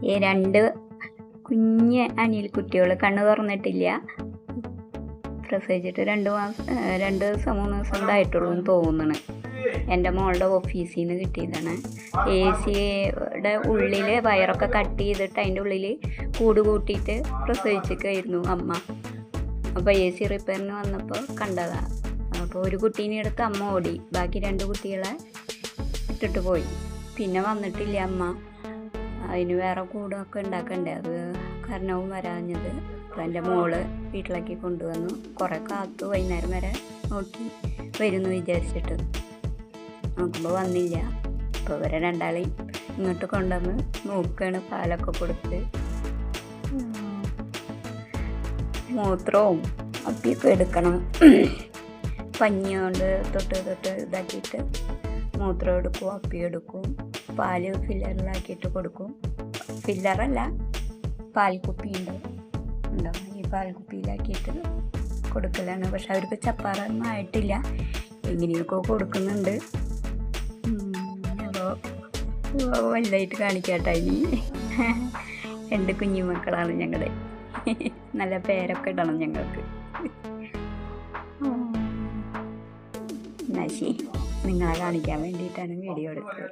ഈ രണ്ട് കുഞ്ഞ് അനിൽക്കുട്ടികൾ കണ്ണ് തുറന്നിട്ടില്ല. പ്രസവിച്ചിട്ട് 2 ദിവസം 3 ദിവസം ഉണ്ടായിട്ടുള്ളൂ എന്ന് തോന്നുന്നു. എൻ്റെ മോളുടെ ഓഫീസിൽ നിന്ന് കിട്ടിയതാണ്. AC-യുടെ ഉള്ളിൽ വയറൊക്കെ കട്ട് ചെയ്തിട്ട് അതിൻ്റെ ഉള്ളിൽ കൂട് കൂട്ടിയിട്ട് പ്രസവിച്ചിരിക്കുകയായിരുന്നു അമ്മ. അപ്പോൾ AC റിപ്പയറിന് വന്നപ്പോൾ കണ്ടതാണ്. അപ്പോൾ ഒരു കുട്ടീനെ എടുത്ത് അമ്മ ഓടി, ബാക്കി 2 കുട്ടികളെ ഇട്ടിട്ട് പോയി. പിന്നെ വന്നിട്ടില്ല അമ്മ. അതിന് വേറെ കൂടൊക്കെ ഉണ്ടാക്കണ്ടേ, അത് കാരണവും വരാഞ്ഞത്. അപ്പോൾ എൻ്റെ മോള് വീട്ടിലേക്ക് കൊണ്ടുവന്നു. കുറേ കാത്തു, വൈകുന്നേരം വരെ നോക്കി വരുന്നു വിചാരിച്ചിട്ട്. നോക്കുമ്പോൾ വന്നില്ല. അപ്പോൾ ഇവരെ രണ്ടാളെയും ഇങ്ങോട്ട് കൊണ്ടുവന്ന് നോക്കുകയാണ്, പാലൊക്കെ കൊടുത്ത്. മൂത്രവും അപ്പിയൊക്കെ എടുക്കണം. പഞ്ഞി കൊണ്ട് തൊട്ട് ഇതാക്കിയിട്ട് മൂത്രം എടുക്കും, അപ്പി എടുക്കും. പാല് ഫില്ലറിലാക്കിയിട്ട് കൊടുക്കും. ഫില്ലറല്ല, പാൽക്കുപ്പി ഉണ്ടോ, ഈ പാൽക്കുപ്പിയിലാക്കിയിട്ട് കൊടുക്കലാണ്. പക്ഷെ അവർക്ക് ചപ്പാറൊന്നും ആയിട്ടില്ല, എങ്ങനെയൊക്കെ കൊടുക്കുന്നുണ്ട്. അപ്പോൾ വലുതായിട്ട് കാണിക്കാട്ടോ ഇനി. 2 കുഞ്ഞുമക്കളാണ് ഞങ്ങളുടെ. നല്ല പേരൊക്കെ ഇടണം ഞങ്ങൾക്ക്. എന്നാ ശരി, നിങ്ങളെ കാണിക്കാൻ വേണ്ടിയിട്ടാണ് വീഡിയോ എടുത്തത്.